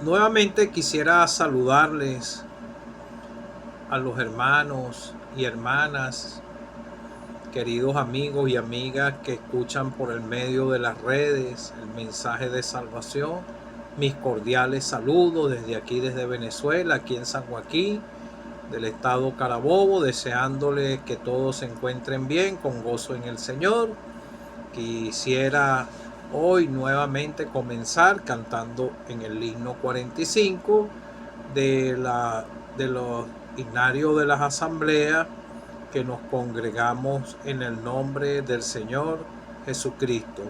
Nuevamente quisiera saludarles a los hermanos y hermanas, queridos amigos y amigas que escuchan por el medio de las redes el mensaje de salvación. Mis cordiales saludos desde aquí, desde Venezuela, aquí en San Joaquín, del estado Carabobo, deseándoles que todos se encuentren bien, con gozo en el Señor. Quisiera hoy nuevamente comenzar cantando en el himno 45 de los himnarios de las asambleas que nos congregamos en el nombre del Señor Jesucristo.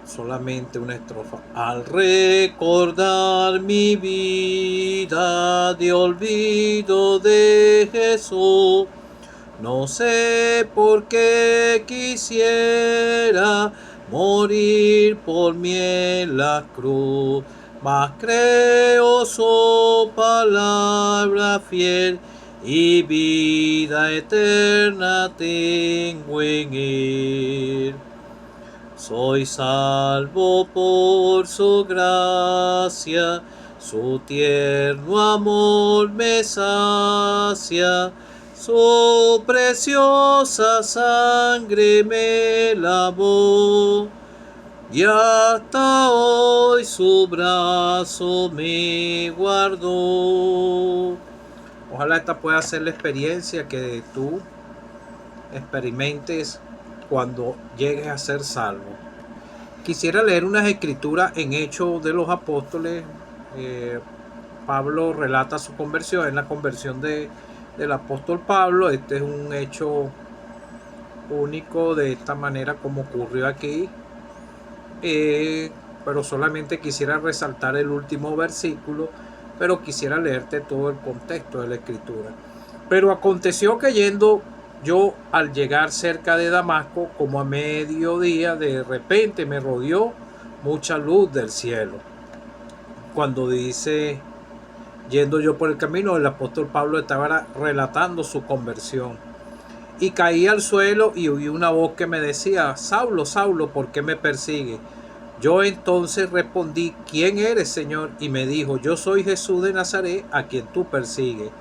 Solamente una estrofa. Al recordar mi vida de olvido de Jesús, no sé por qué quisiera morir por mí en la cruz, mas creo su palabra fiel y vida eterna tengo en él. Soy salvo por su gracia, su tierno amor me sacia, su preciosa sangre me lavó, y hasta hoy su brazo me guardó. Ojalá esta pueda ser la experiencia que tú experimentes cuando llegues a ser salvo. Quisiera leer unas escrituras en Hechos de los Apóstoles. Pablo relata su conversión, es la conversión del apóstol Pablo. Este es un hecho único de esta manera como ocurrió aquí. Pero solamente quisiera resaltar el último versículo, pero quisiera leerte todo el contexto de la escritura. Pero aconteció que yendo yo al llegar cerca de Damasco, como a mediodía, de repente me rodeó mucha luz del cielo. Cuando dice yendo yo por el camino, el apóstol Pablo estaba relatando su conversión. Y caí al suelo y oí una voz que me decía: Saulo, Saulo, ¿por qué me persigue? Yo entonces respondí: ¿quién eres, Señor? Y me dijo: yo soy Jesús de Nazaret, a quien tú persigues.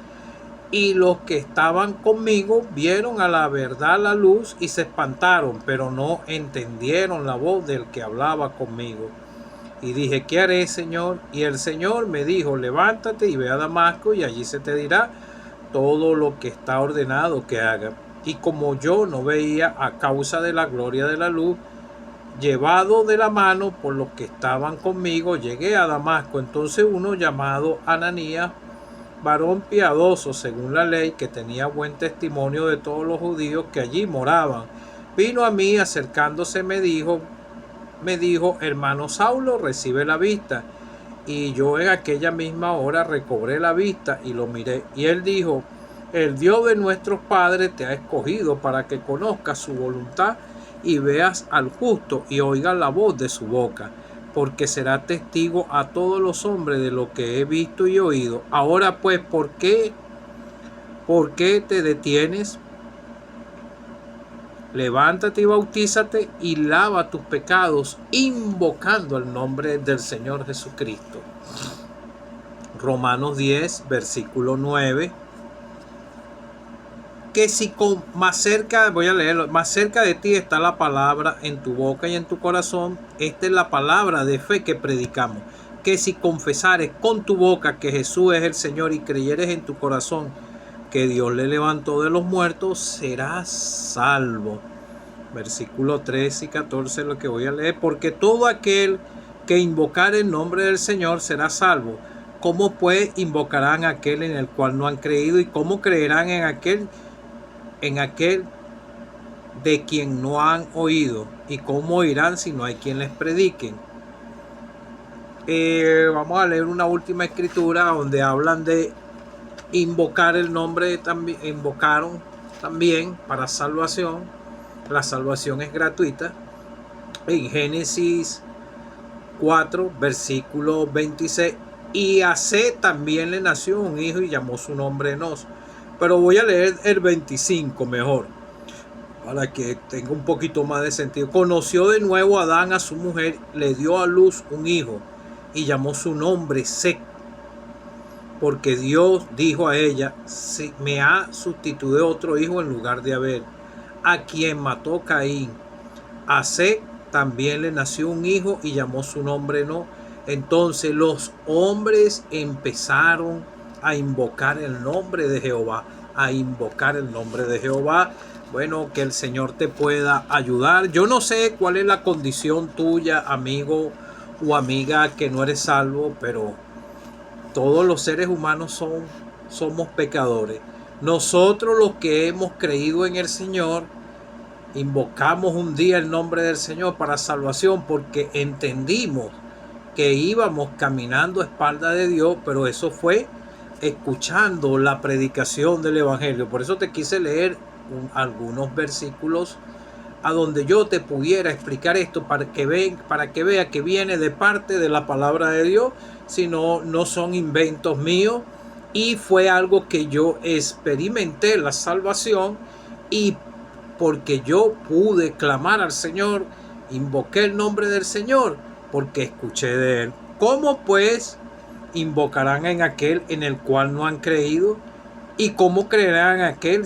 Y los que estaban conmigo vieron a la verdad la luz y se espantaron, pero no entendieron la voz del que hablaba conmigo. Y dije: ¿qué haré, Señor? Y el Señor me dijo: levántate y ve a Damasco, y allí se te dirá todo lo que está ordenado que haga. Y como yo no veía a causa de la gloria de la luz, llevado de la mano por los que estaban conmigo, llegué a Damasco. Entonces uno llamado Ananías, varón piadoso según la ley, que tenía buen testimonio de todos los judíos que allí moraban, vino a mí, acercándose me dijo: hermano Saulo, recibe la vista. Y yo en aquella misma hora recobré la vista y lo miré. Y él dijo: el Dios de nuestros padres te ha escogido para que conozcas su voluntad y veas al justo y oigas la voz de su boca, porque será testigo a todos los hombres de lo que he visto y oído. Ahora pues, ¿por qué te detienes? Levántate y bautízate y lava tus pecados, invocando el nombre del Señor Jesucristo. Romanos 10, versículo 9. Que si más cerca, voy a leerlo, más cerca de ti está la palabra en tu boca y en tu corazón. Esta es la palabra de fe que predicamos. Que si confesares con tu boca que Jesús es el Señor y creyeres en tu corazón que Dios le levantó de los muertos, serás salvo. Versículo 13 y 14 es lo que voy a leer. Porque todo aquel que invocar el nombre del Señor será salvo. ¿Cómo pues invocarán a aquel en el cual no han creído? ¿Y cómo creerán en aquel de quien no han oído? ¿Y cómo oirán si no hay quien les predique? Vamos a leer una última escritura donde hablan de invocar el nombre. También invocaron también para salvación. La salvación es gratuita. En Génesis 4, versículo 26. Y a Set también le nació un hijo y llamó su nombre Enos. Pero voy a leer el 25 mejor, para que tenga un poquito más de sentido. Conoció de nuevo a Adán a su mujer, le dio a luz un hijo y llamó su nombre Seth, porque Dios dijo a ella: si me ha sustituido otro hijo en lugar de Abel, a quien mató Caín. A Seth también le nació un hijo y llamó su nombre No. Entonces los hombres empezaron a invocar el nombre de Jehová, a invocar el nombre de Jehová. Bueno, que el Señor te pueda ayudar. Yo no sé cuál es la condición tuya, amigo o amiga, que no eres salvo, pero todos los seres humanos somos pecadores. Nosotros, los que hemos creído en el Señor, invocamos un día el nombre del Señor para salvación, porque entendimos que íbamos caminando a espaldas de Dios, pero eso fue escuchando la predicación del Evangelio. Por eso te quise leer algunos versículos a donde yo te pudiera explicar esto, para que vea que viene de parte de la palabra de Dios, sino no son inventos míos, y fue algo que yo experimenté la salvación, y porque yo pude clamar al Señor, invoqué el nombre del Señor, porque escuché de Él. ¿Cómo pues invocarán en aquel en el cual no han creído? ¿Y cómo creerán en aquel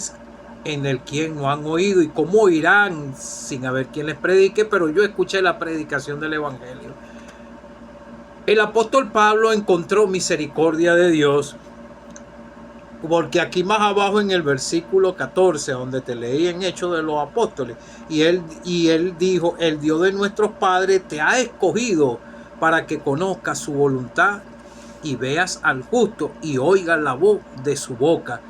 en el quien no han oído? ¿Y cómo oirán sin haber quien les predique? Pero yo escuché la predicación del Evangelio. El apóstol Pablo encontró misericordia de Dios, porque aquí más abajo en el versículo 14, donde te leí en Hechos de los Apóstoles, y él dijo: el Dios de nuestros padres te ha escogido para que conozcas su voluntad y veas al justo y oigas la voz de su boca.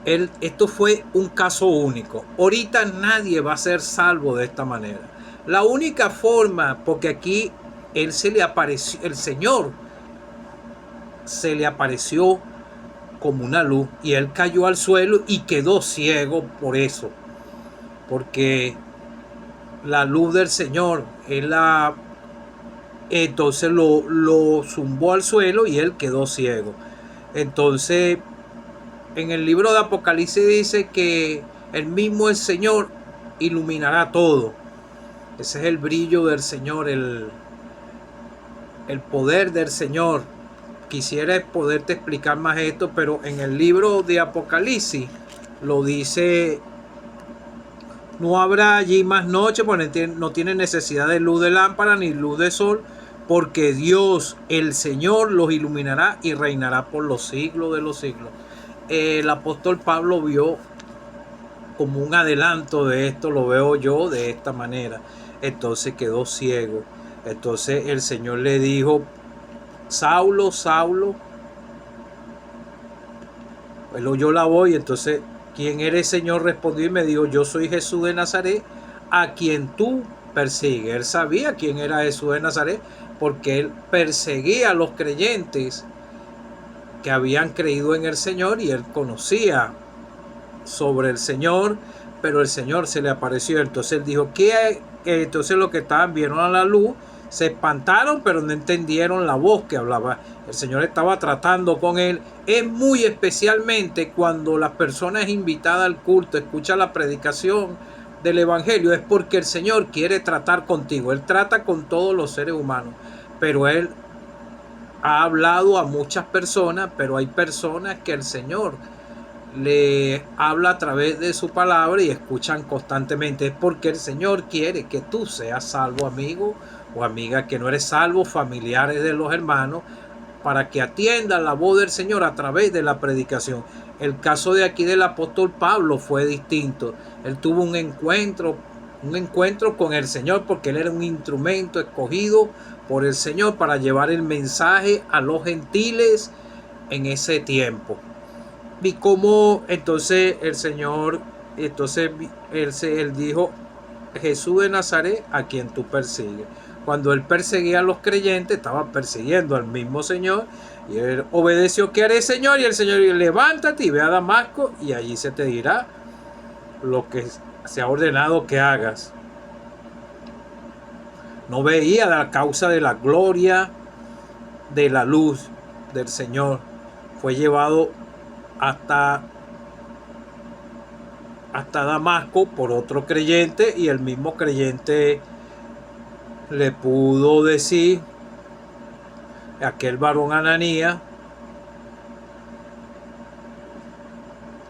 Esto fue un caso único. Ahorita nadie va a ser salvo de esta manera. La única forma, porque aquí el Señor se le apareció como una luz, y él cayó al suelo y quedó ciego por eso, porque la luz del Señor entonces lo zumbó al suelo y él quedó ciego. Entonces en el libro de Apocalipsis dice que el Señor iluminará todo. Ese es el brillo del Señor, el poder del Señor. Quisiera poderte explicar más esto, pero en el libro de Apocalipsis lo dice: no habrá allí más noche, porque no tiene necesidad de luz de lámpara ni luz de sol, porque Dios, el Señor, los iluminará y reinará por los siglos de los siglos. El apóstol Pablo vio como un adelanto de esto, lo veo yo de esta manera. Entonces quedó ciego. Entonces el Señor le dijo: Saulo, Saulo. Él oyó la voz y entonces: ¿quién eres, Señor? Respondió y me dijo: yo soy Jesús de Nazaret, a quien tú persigues. Él sabía quién era Jesús de Nazaret, porque él perseguía a los creyentes que habían creído en el Señor, y él conocía sobre el Señor, pero el Señor se le apareció. Entonces él dijo: ¿qué? Entonces los que estaban vieron a la luz, se espantaron, pero no entendieron la voz que hablaba. El Señor estaba tratando con él. Es muy especialmente cuando la persona es invitada al culto, escucha la predicación del Evangelio, es porque el Señor quiere tratar contigo. Él trata con todos los seres humanos, pero Él ha hablado a muchas personas, pero hay personas que el Señor le habla a través de su palabra y escuchan constantemente. Es porque el Señor quiere que tú seas salvo, amigo o amiga, que no eres salvo, familiares de los hermanos, para que atiendan la voz del Señor a través de la predicación. El caso de aquí del apóstol Pablo fue distinto. Él tuvo un encuentro con el Señor, porque él era un instrumento escogido por el Señor para llevar el mensaje a los gentiles en ese tiempo. Y como entonces el Señor, entonces él dijo: Jesús de Nazaret, a quien tú persigues. Cuando él perseguía a los creyentes, estaba persiguiendo al mismo Señor, y él obedeció: ¿qué haré, Señor? Y el Señor dijo: levántate y ve a Damasco, y allí se te dirá lo que se ha ordenado que hagas. No veía la causa de la gloria de la luz del Señor. Fue llevado hasta Damasco por otro creyente, y el mismo creyente le pudo decir: aquel varón Ananías,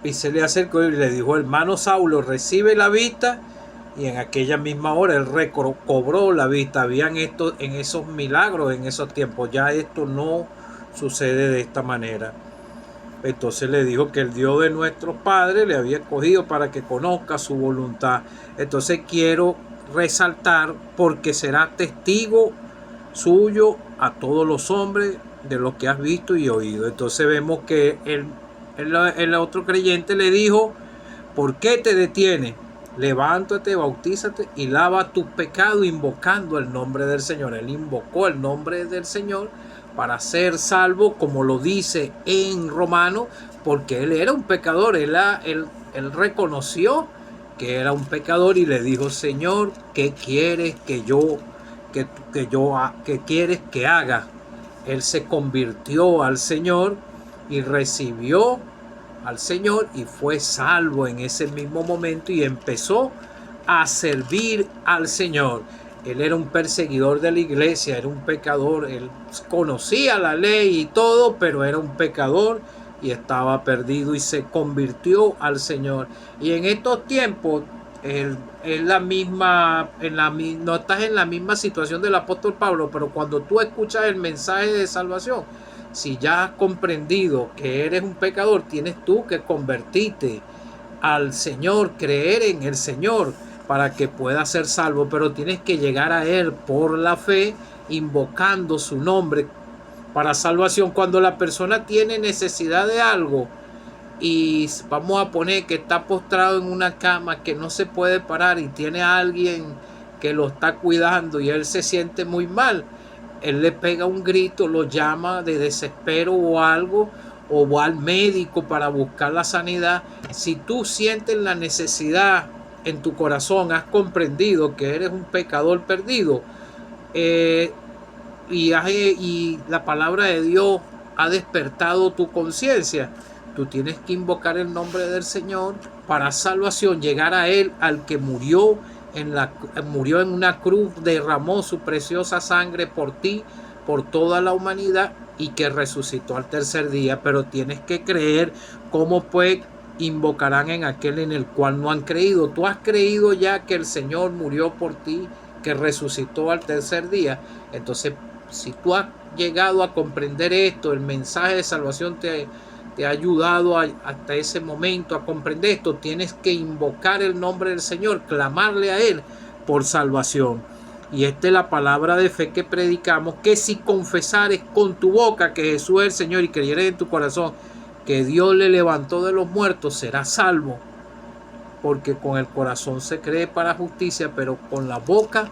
y se le acercó y le dijo: hermano Saulo, recibe la vista. Y en aquella misma hora él recobró la vista. Habían esto, en esos milagros, en esos tiempos, ya esto no sucede de esta manera. Entonces le dijo que el Dios de nuestros padres le había escogido para que conozca su voluntad. Entonces quiero resaltar, porque será testigo suyo a todos los hombres de lo que has visto y oído. Entonces vemos que el otro creyente le dijo: ¿por qué te detienes? Levántate, bautízate y lava tus pecados invocando el nombre del Señor. Él invocó el nombre del Señor para ser salvo, como lo dice en Romanos, porque él era un pecador. Él reconoció que era un pecador y le dijo: Señor, ¿qué quieres que quieres que haga? Él se convirtió al Señor y recibió al Señor y fue salvo en ese mismo momento y empezó a servir al Señor. Él era un perseguidor de la iglesia, era un pecador, él conocía la ley y todo, pero era un pecador y estaba perdido y se convirtió al Señor. Y en estos tiempos es la misma, no estás en la misma situación del apóstol Pablo, pero cuando tú escuchas el mensaje de salvación, si ya has comprendido que eres un pecador, tienes tú que convertirte al Señor, creer en el Señor para que puedas ser salvo, pero tienes que llegar a Él por la fe, invocando su nombre para salvación. Cuando la persona tiene necesidad de algo y vamos a poner que está postrado en una cama que no se puede parar y tiene a alguien que lo está cuidando y él se siente muy mal, él le pega un grito, lo llama de desespero o algo, o va al médico para buscar la sanidad. Si tú sientes la necesidad en tu corazón, has comprendido que eres un pecador perdido, y la palabra de Dios ha despertado tu conciencia, tú tienes que invocar el nombre del Señor para salvación, llegar a Él, al que murió en una cruz, derramó su preciosa sangre por ti, por toda la humanidad, y que resucitó al tercer día. Pero tienes que creer. ¿Cómo pues invocarán en aquel en el cual no han creído? Tú has creído ya que el Señor murió por ti, que resucitó al tercer día. Entonces, si tú has llegado a comprender esto, el mensaje de salvación te ha ayudado hasta ese momento a comprender esto, tienes que invocar el nombre del Señor, clamarle a Él por salvación. Y esta es la palabra de fe que predicamos, que si confesares con tu boca que Jesús es el Señor y creyeres en tu corazón que Dios le levantó de los muertos, serás salvo. Porque con el corazón se cree para justicia, pero con la boca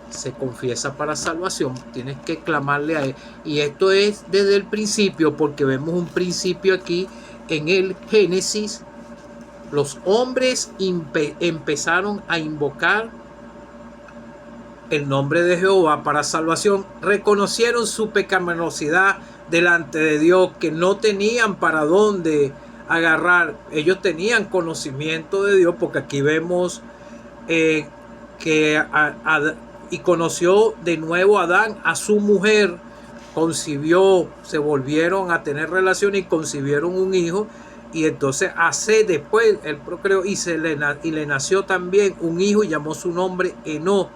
se confiesa para salvación. Tienes que clamarle a Él. Y esto es desde el principio, porque vemos un principio aquí en el Génesis. Los hombres empezaron a invocar el nombre de Jehová para salvación. Reconocieron su pecaminosidad delante de Dios, que no tenían para dónde agarrar. Ellos tenían conocimiento de Dios, porque aquí vemos y conoció de nuevo Adán a su mujer, concibió, se volvieron a tener relaciones y concibieron un hijo. Y entonces después él procreó y le nació también un hijo y llamó su nombre Enoc.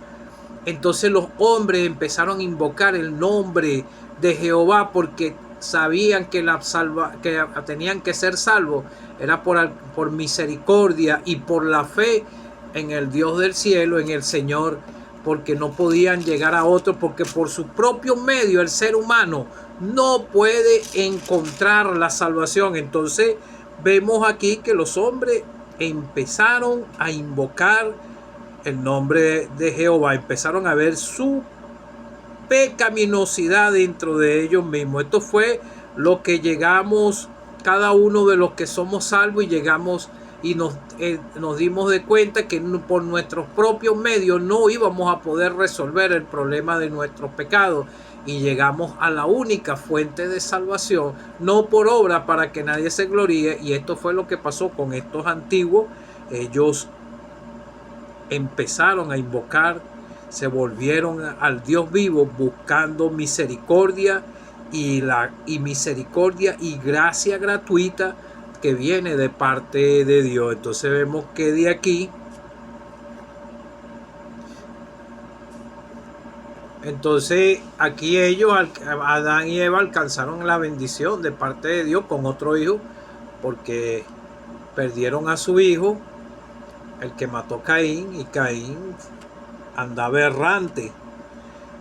Entonces los hombres empezaron a invocar el nombre de Jehová, porque sabían que que tenían que ser salvos. Era por misericordia y por la fe en el Dios del cielo, en el Señor, porque no podían llegar a otro, porque por su propio medio el ser humano no puede encontrar la salvación. Entonces vemos aquí que los hombres empezaron a invocar el nombre de Jehová, empezaron a ver su pecaminosidad dentro de ellos mismos. Esto fue lo que llegamos cada uno de los que somos salvos, y llegamos y nos dimos de cuenta que por nuestros propios medios no íbamos a poder resolver el problema de nuestros pecados, y llegamos a la única fuente de salvación, no por obra para que nadie se gloríe. Y esto fue lo que pasó con estos antiguos. Ellos empezaron a invocar, se volvieron al Dios vivo buscando misericordia y misericordia y gracia gratuita que viene de parte de Dios. Entonces vemos que de aquí, entonces aquí ellos, Adán y Eva, alcanzaron la bendición de parte de Dios con otro hijo, porque perdieron a su hijo, el que mató a Caín, y Caín andaba errante.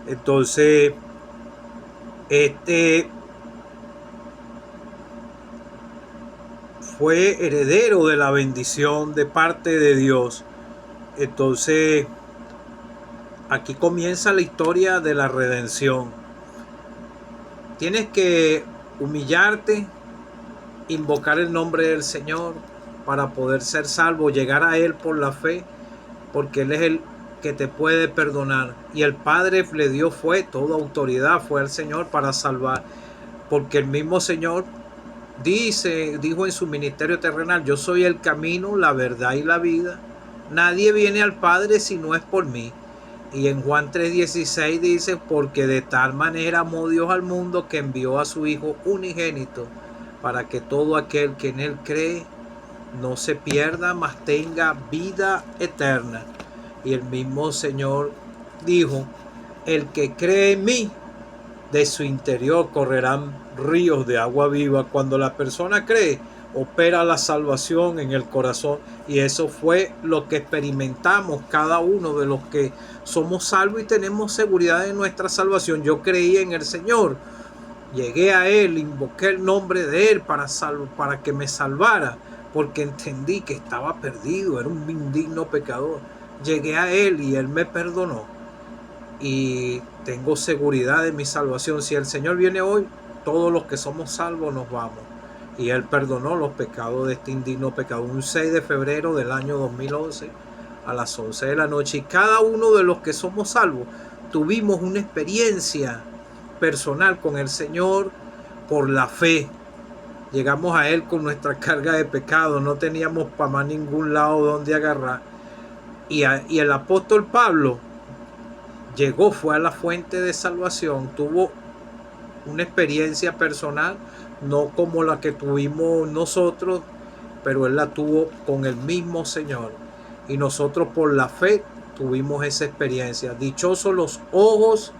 Entonces fue heredero de la bendición de parte de Dios. Entonces aquí comienza la historia de la redención. Tienes que humillarte, invocar el nombre del Señor para poder ser salvo, llegar a Él por la fe, porque Él es el que te puede perdonar. Y el Padre le dio toda autoridad, fue al Señor para salvar, porque el mismo Señor dijo en su ministerio terrenal: yo soy el camino, la verdad y la vida. Nadie viene al Padre si no es por mí. Y en Juan 3:16 dice: porque de tal manera amó Dios al mundo que envió a su Hijo unigénito, para que todo aquel que en Él cree no se pierda, mas tenga vida eterna. Y el mismo Señor dijo: el que cree en mí, de su interior correrán ríos de agua viva. Cuando la persona cree, opera la salvación en el corazón, y eso fue lo que experimentamos cada uno de los que somos salvos y tenemos seguridad de nuestra salvación. Yo creí en el Señor, llegué a Él, invoqué el nombre de Él para que me salvara, porque entendí que estaba perdido, era un indigno pecador. Llegué a Él y Él me perdonó, y tengo seguridad de mi salvación. Si el Señor viene hoy, todos los que somos salvos nos vamos. Y Él perdonó los pecados de este indigno pecador. Un 6 de febrero del año 2011 a las 11 de la noche. Y cada uno de los que somos salvos tuvimos una experiencia personal con el Señor por la fe. Llegamos a Él con nuestra carga de pecado. No teníamos para más ningún lado donde agarrar. Y el apóstol Pablo fue a la fuente de salvación, tuvo una experiencia personal, no como la que tuvimos nosotros, pero él la tuvo con el mismo Señor. Y nosotros por la fe tuvimos esa experiencia. Dichosos los ojos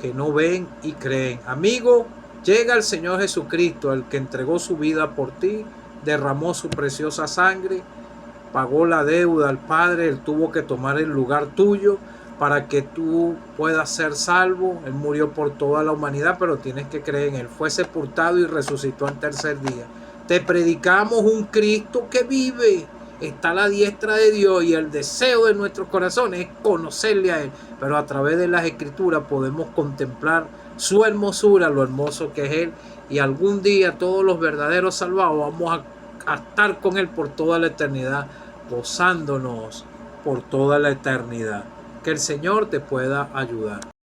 que no ven y creen. Amigo, llega el Señor Jesucristo, el que entregó su vida por ti, derramó su preciosa sangre, pagó la deuda al Padre. Él tuvo que tomar el lugar tuyo para que tú puedas ser salvo. Él murió por toda la humanidad, pero tienes que creer en Él. Fue sepultado y resucitó al tercer día. Te predicamos un Cristo que vive, está a la diestra de Dios, y el deseo de nuestro corazón es conocerle a Él. Pero a través de las Escrituras podemos contemplar su hermosura, lo hermoso que es Él. Y algún día todos los verdaderos salvados vamos a estar con Él por toda la eternidad, gozándonos por toda la eternidad. Que el Señor te pueda ayudar.